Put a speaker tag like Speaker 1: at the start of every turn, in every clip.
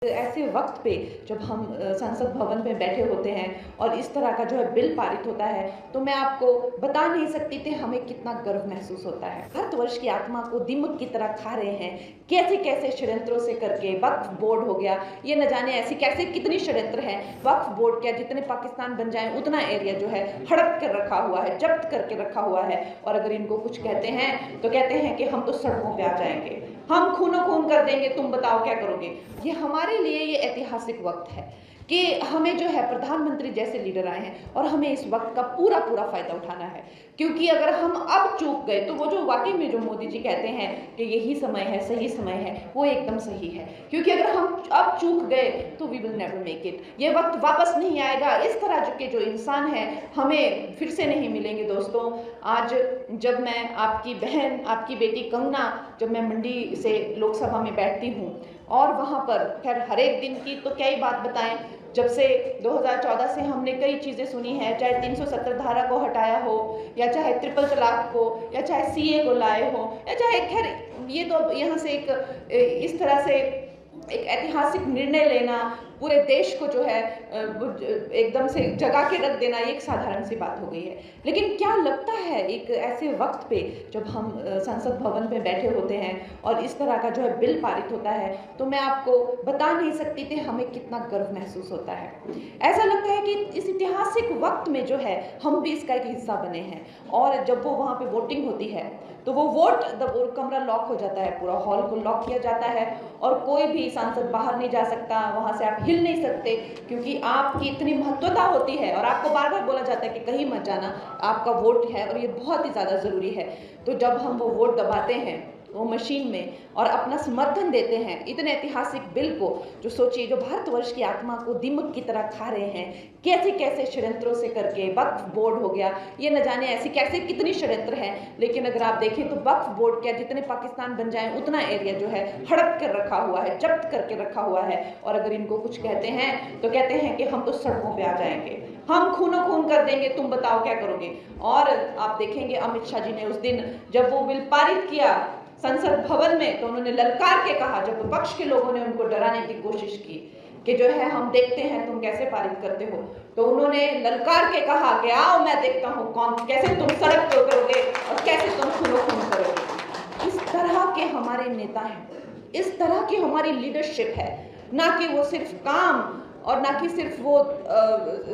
Speaker 1: ऐसे वक्त पे जब हम संसद भवन में बैठे होते हैं और इस तरह का जो है बिल पारित होता है, तो मैं आपको बता नहीं सकती थी हमें कितना गर्व महसूस होता है। भारतवर्ष की आत्मा को दीमक की तरह खा रहे हैं, कैसे कैसे षड्यंत्रों से करके। वक्फ बोर्ड हो गया, ये न जाने ऐसी कैसे कितनी षड्यंत्र हैं। वक्फ बोर्ड क्या, जितने पाकिस्तान बन जाए उतना एरिया जो है हड़प कर रखा हुआ है, जब्त करके रखा हुआ है। और अगर इनको कुछ कहते हैं तो कहते हैं कि हम तो सड़कों पे आ जाएंगे, हम खूनो खून कर देंगे, तुम बताओ क्या करोगे। ये हमारे लिए ये ऐतिहासिक वक्त है कि हमें जो है प्रधानमंत्री जैसे लीडर आए हैं और हमें इस वक्त का पूरा पूरा फायदा उठाना है। क्योंकि अगर हम अब चूक गए तो वो जो वाकई में जो मोदी जी कहते हैं कि यही समय है, सही समय है, वो एकदम सही है। क्योंकि अगर हम अब चूक गए तो we will never make it. ये वक्त वापस नहीं आएगा। इस तरह के जो इंसान हैं हमें फिर से नहीं मिलेंगे। दोस्तों, आज जब मैं आपकी बहन, आपकी बेटी कंगना, जब मैं मंडी से लोकसभा में बैठती हूँ और वहाँ पर खैर हर एक दिन की तो क्या ही बात बताएं, जब से 2014 से हमने कई चीज़ें सुनी हैं, चाहे 370 धारा को हटाया हो, या चाहे ट्रिपल तलाक को, या चाहे सीए को लाए हो, या चाहे खैर ये तो यहाँ से एक इस तरह से एक ऐतिहासिक निर्णय लेना, पूरे देश को जो है एकदम से जगा के रख देना, ये एक साधारण सी बात हो गई है। लेकिन क्या लगता है एक ऐसे वक्त पे जब हम संसद भवन में बैठे होते हैं और इस तरह का जो है बिल पारित होता है, तो मैं आपको बता नहीं सकती थी हमें कितना गर्व महसूस होता है। ऐसा लगता है कि इस ऐतिहासिक वक्त में जो है हम भी इसका एक हिस्सा बने हैं। और जब वो वहाँ पे वोटिंग होती है तो वो कमरा लॉक हो जाता है, पूरा हॉल को लॉक किया जाता है और कोई भी सांसद बाहर नहीं जा सकता, वहाँ से आप हिल नहीं सकते, क्योंकि आपकी इतनी महत्वता होती है और आपको बार बार बोला जाता है कि कहीं मत जाना, आपका वोट है और ये बहुत ही ज़्यादा ज़रूरी है। तो जब हम वो वोट दबाते हैं वो मशीन में और अपना समर्थन देते हैं इतने ऐतिहासिक बिल को, जो सोचिए जो भारतवर्ष की आत्मा को दीमक की तरह खा रहे हैं, कैसे कैसे षड्यंत्रों से करके। वक्फ बोर्ड हो गया, ये न जाने ऐसी कैसे कितनी षड्यंत्र हैं। लेकिन अगर आप देखें तो वक्फ बोर्ड क्या, जितने पाकिस्तान बन जाए उतना एरिया जो है हड़प कर रखा हुआ है, जब्त करके रखा हुआ है। और अगर इनको कुछ कहते हैं तो कहते हैं कि हम तो सड़कों पे आ जाएंगे, हम खूनो खून कर देंगे, तुम बताओ क्या करोगे। और आप देखेंगे अमित शाह जी ने उस दिन जब वो बिल पारित किया संसद भवन में, तो उन्होंने ललकार के कहा, जब विपक्ष के लोगों ने उनको डराने की कोशिश की कि जो है हम देखते हैं तुम कैसे पारित करते हो, तो उन्होंने ललकार के कहा कि आओ मैं देखता हूँ कौन, कैसे तुम सड़क पर करोगे और कैसे तुम खूनो खून करोगे। इस तरह के हमारे नेता हैं, इस तरह की हमारी लीडरशिप है, ना कि वो सिर्फ काम और ना कि सिर्फ वो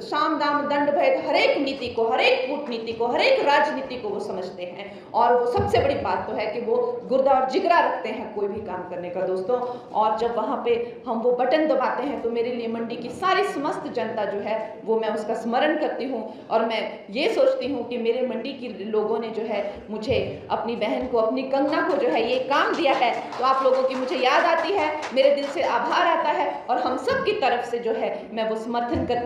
Speaker 1: साम दाम दंड भेद, हर एक नीति को, हर एक कूटनीति को, हर एक राजनीति को वो समझते हैं। और वो सबसे बड़ी बात तो है कि वो गुर्दा और जिगरा रखते हैं कोई भी काम करने का। दोस्तों, और जब वहाँ पे हम वो बटन दबाते हैं तो मेरे लिए मंडी की सारी समस्त जनता जो है वो, मैं उसका स्मरण करती हूँ और मैं ये सोचती हूँ कि मेरे मंडी के लोगों ने जो है मुझे, अपनी बहन को, अपनी कंगना को जो है ये काम दिया है, तो आप लोगों की मुझे याद आती है, मेरे दिल से आभार आता है और हम सब की तरफ से जो है मैं वो समर्थन करती